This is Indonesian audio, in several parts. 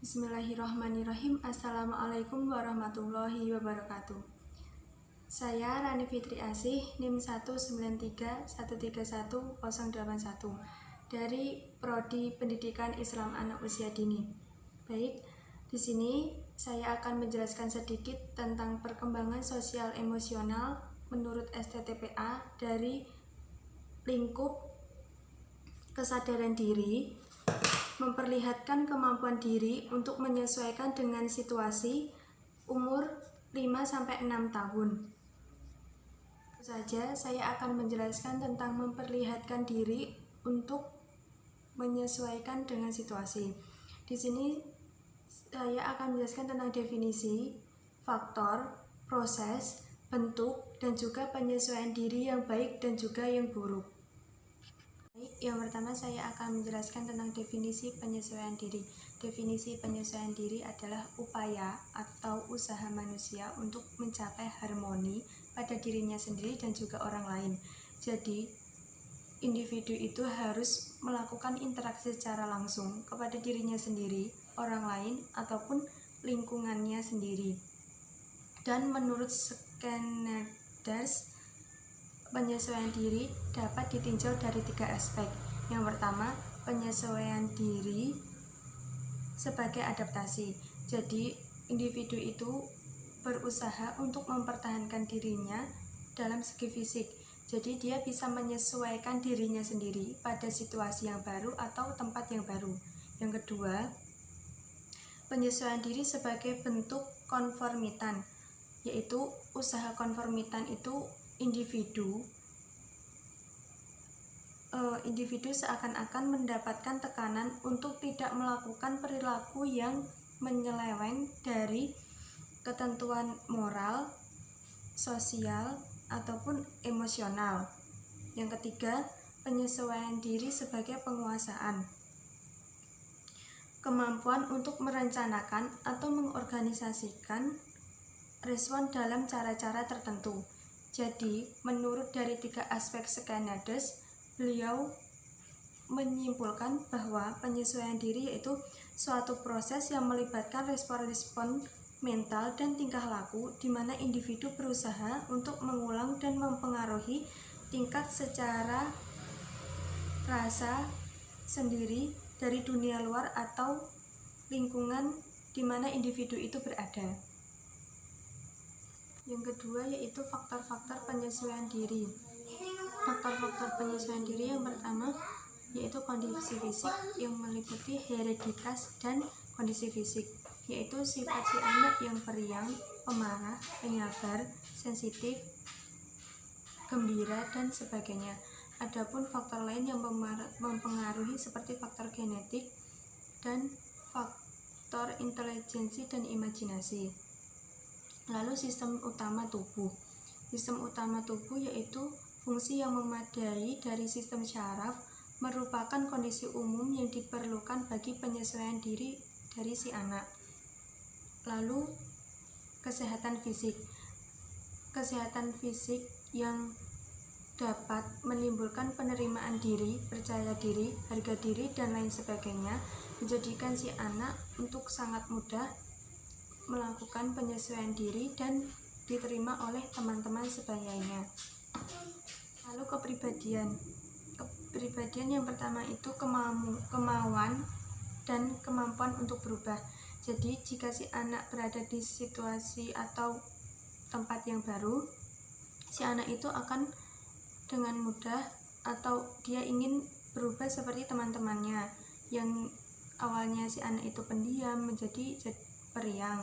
Bismillahirrahmanirrahim. Assalamualaikum warahmatullahi wabarakatuh. Saya Rani Fitri Asih, NIM 193131081 dari Prodi Pendidikan Islam Anak Usia Dini. Baik, di sini saya akan menjelaskan sedikit tentang perkembangan sosial emosional menurut STTPA dari lingkup kesadaran diri, memperlihatkan kemampuan diri untuk menyesuaikan dengan situasi umur 5-6 tahun. Saja saya akan menjelaskan tentang memperlihatkan diri untuk menyesuaikan dengan situasi. Di sini saya akan menjelaskan tentang definisi, faktor, proses, bentuk, dan juga penyesuaian diri yang baik dan juga yang buruk. Yang pertama saya akan menjelaskan tentang definisi penyesuaian diri. Definisi penyesuaian diri adalah upaya atau usaha manusia untuk mencapai harmoni pada dirinya sendiri dan juga orang lain. Jadi, individu itu harus melakukan interaksi secara langsung kepada dirinya sendiri, orang lain, ataupun lingkungannya sendiri. Dan menurut Skinner-Ders, penyesuaian diri dapat ditinjau dari 3 aspek. Yang pertama, penyesuaian diri sebagai adaptasi. Jadi, individu itu berusaha untuk mempertahankan dirinya dalam segi fisik. Jadi, dia bisa menyesuaikan dirinya sendiri pada situasi yang baru atau tempat yang baru. Yang kedua, penyesuaian diri sebagai bentuk konformitan, yaitu usaha konformitan itu individu seakan-akan mendapatkan tekanan untuk tidak melakukan perilaku yang menyeleweng dari ketentuan moral, sosial, ataupun emosional. Yang ketiga, penyesuaian diri sebagai penguasaan, kemampuan untuk merencanakan atau mengorganisasikan respon dalam cara-cara tertentu. Jadi, menurut dari 3 aspek Skinner-Ders, beliau menyimpulkan bahwa penyesuaian diri yaitu suatu proses yang melibatkan respon-respon mental dan tingkah laku di mana individu berusaha untuk mengulang dan mempengaruhi tingkat secara rasa sendiri dari dunia luar atau lingkungan di mana individu itu berada. Yang kedua yaitu faktor-faktor penyesuaian diri. Faktor-faktor penyesuaian diri yang pertama yaitu kondisi fisik yang meliputi hereditas dan kondisi fisik, yaitu sifat si anak yang periang, pemarah, penyabar, sensitif, gembira, dan sebagainya. Adapun faktor lain yang mempengaruhi seperti faktor genetik dan faktor intelijensi dan imajinasi. Lalu sistem utama tubuh. Sistem utama tubuh yaitu fungsi yang memadai dari sistem syaraf, merupakan kondisi umum yang diperlukan bagi penyesuaian diri dari si anak. Lalu kesehatan fisik. Kesehatan fisik yang dapat menimbulkan penerimaan diri, percaya diri, harga diri, dan lain sebagainya, menjadikan si anak untuk sangat mudah melakukan penyesuaian diri dan diterima oleh teman-teman sebayanya. Lalu kepribadian. Kepribadian yang pertama itu kemauan dan kemampuan untuk berubah. Jadi jika si anak berada di situasi atau tempat yang baru, si anak itu akan dengan mudah atau dia ingin berubah seperti teman-temannya yang awalnya si anak itu pendiam menjadi periang,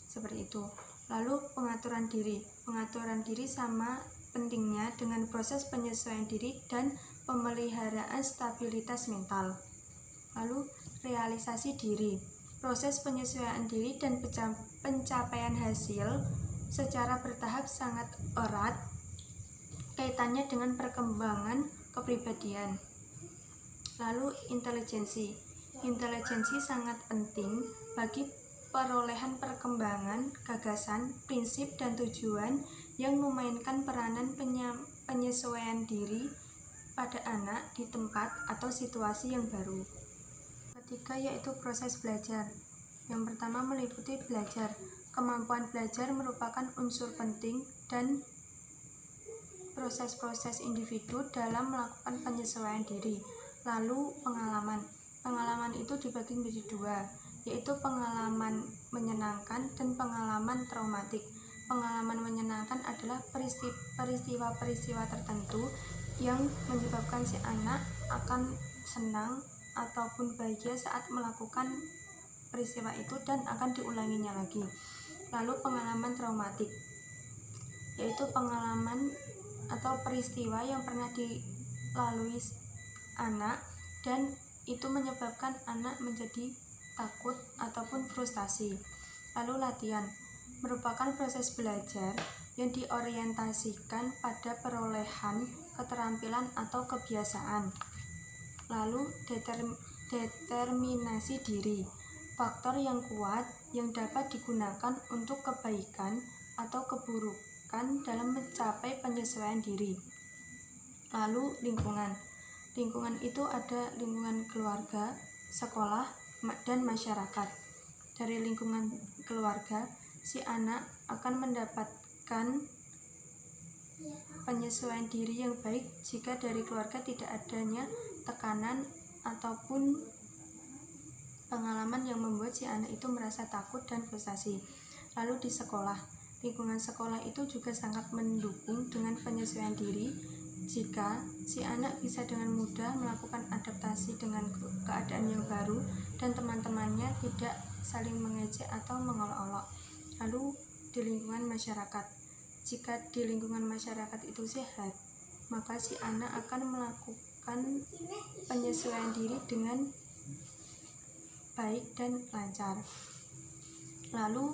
seperti itu. Lalu pengaturan diri. Pengaturan diri sama pentingnya dengan proses penyesuaian diri dan pemeliharaan stabilitas mental. Lalu realisasi diri. Proses penyesuaian diri dan pencapaian hasil secara bertahap sangat erat kaitannya dengan perkembangan kepribadian. Lalu intelijensi. Intelijensi sangat penting bagi perolehan perkembangan, gagasan, prinsip, dan tujuan yang memainkan peranan penyesuaian diri pada anak di tempat atau situasi yang baru. Ketiga yaitu proses belajar. Yang pertama meliputi belajar. Kemampuan belajar merupakan unsur penting dan proses-proses individu dalam melakukan penyesuaian diri. Lalu pengalaman. Pengalaman itu dibagi menjadi dua, yaitu pengalaman menyenangkan dan pengalaman traumatik. Pengalaman menyenangkan adalah peristiwa-peristiwa tertentu yang menyebabkan si anak akan senang ataupun bahagia saat melakukan peristiwa itu dan akan diulanginya lagi. Lalu pengalaman traumatik, yaitu pengalaman atau peristiwa yang pernah dilalui anak dan itu menyebabkan anak menjadi takut ataupun frustasi. Lalu latihan merupakan proses belajar yang diorientasikan pada perolehan keterampilan atau kebiasaan. Lalu determinasi diri, faktor yang kuat yang dapat digunakan untuk kebaikan atau keburukan dalam mencapai penyesuaian diri. Lalu lingkungan. Lingkungan itu ada lingkungan keluarga, sekolah, dan masyarakat. Dari lingkungan keluarga, si anak akan mendapatkan penyesuaian diri yang baik jika dari keluarga tidak adanya tekanan ataupun pengalaman yang membuat si anak itu merasa takut dan frustasi. Lalu di sekolah, lingkungan sekolah itu juga sangat mendukung dengan penyesuaian diri jika si anak bisa dengan mudah melakukan adaptasi dengan keadaan yang baru dan teman-temannya tidak saling mengejek atau mengolok-olok. Lalu di lingkungan masyarakat, jika di lingkungan masyarakat itu sehat, maka si anak akan melakukan penyesuaian diri dengan baik dan lancar. Lalu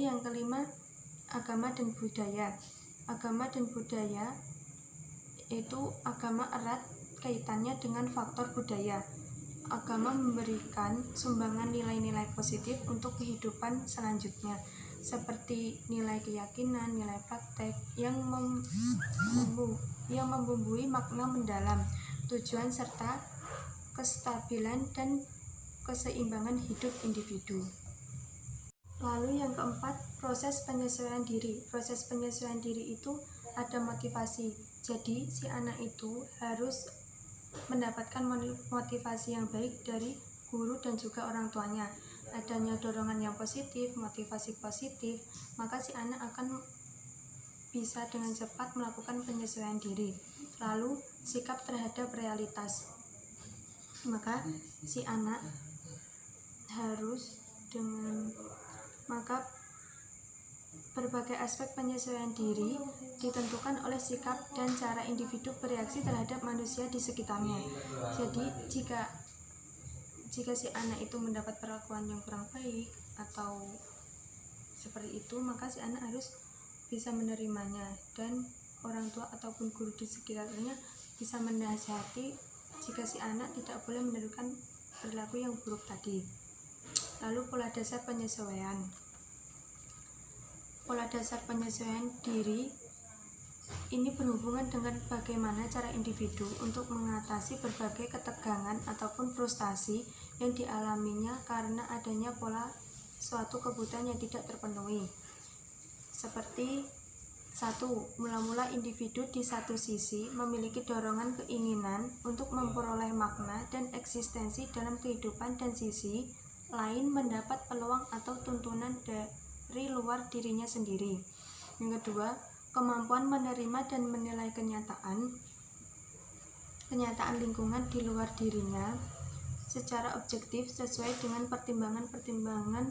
yang kelima, agama dan budaya. Agama dan budaya itu agama erat kaitannya dengan faktor budaya. Agama memberikan sumbangan nilai-nilai positif untuk kehidupan selanjutnya, seperti nilai keyakinan, nilai praktek yang membumbui makna mendalam, tujuan serta kestabilan dan keseimbangan hidup individu. Lalu yang keempat, proses penyesuaian diri. Proses penyesuaian diri itu ada motivasi. Jadi si anak itu harus mendapatkan motivasi yang baik dari guru dan juga orang tuanya. Adanya dorongan yang positif, motivasi positif, maka si anak akan bisa dengan cepat melakukan penyesuaian diri. Lalu sikap terhadap realitas. Maka si anak harus berbagai aspek penyesuaian diri ditentukan oleh sikap dan cara individu bereaksi terhadap manusia di sekitarnya. Jadi jika si anak itu mendapat perlakuan yang kurang baik atau seperti itu, maka si anak harus bisa menerimanya dan orang tua ataupun guru di sekitarnya bisa menasihati jika si anak tidak boleh menirukan perilaku yang buruk tadi. Lalu pola dasar penyesuaian. Pola dasar penyesuaian diri ini berhubungan dengan bagaimana cara individu untuk mengatasi berbagai ketegangan ataupun frustasi yang dialaminya karena adanya pola suatu kebutuhan yang tidak terpenuhi. Seperti 1. Mula-mula individu di satu sisi memiliki dorongan keinginan untuk memperoleh makna dan eksistensi dalam kehidupan, dan sisi lain mendapat peluang atau tuntunan dari luar dirinya sendiri. Yang kedua, kemampuan menerima dan menilai kenyataan lingkungan di luar dirinya secara objektif sesuai dengan pertimbangan-pertimbangan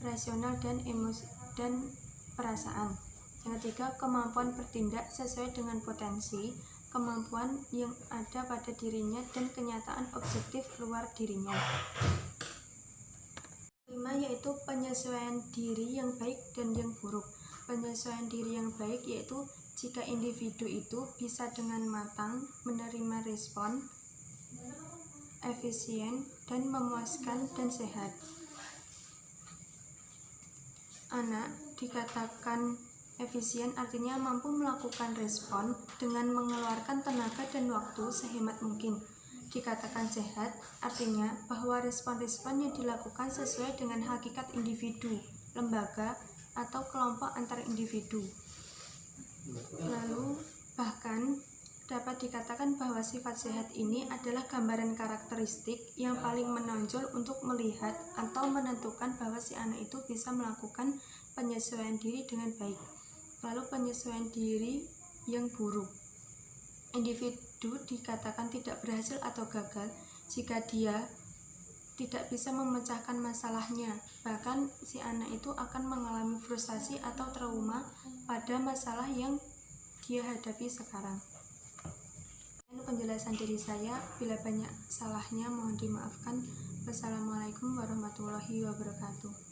rasional dan emosi dan perasaan. Yang ketiga, kemampuan bertindak sesuai dengan potensi, kemampuan yang ada pada dirinya dan kenyataan objektif luar dirinya. 5. Yaitu penyesuaian diri yang baik dan yang buruk. Penyesuaian diri yang baik yaitu jika individu itu bisa dengan matang menerima respon efisien dan memuaskan dan sehat. Anak dikatakan efisien artinya mampu melakukan respon dengan mengeluarkan tenaga dan waktu sehemat mungkin. dikatakan sehat, artinya bahwa respon-respon yang dilakukan sesuai dengan hakikat individu, lembaga, atau kelompok antar individu. Lalu, bahkan dapat dikatakan bahwa sifat sehat ini adalah gambaran karakteristik yang paling menonjol untuk melihat atau menentukan bahwa si anak itu bisa melakukan penyesuaian diri dengan baik. Lalu penyesuaian diri yang buruk. Individu dikatakan tidak berhasil atau gagal jika dia tidak bisa memecahkan masalahnya. Bahkan si anak itu akan mengalami frustasi atau trauma pada masalah yang dia hadapi sekarang. Penjelasan diri saya, bila banyak salahnya mohon dimaafkan. Wassalamualaikum warahmatullahi wabarakatuh.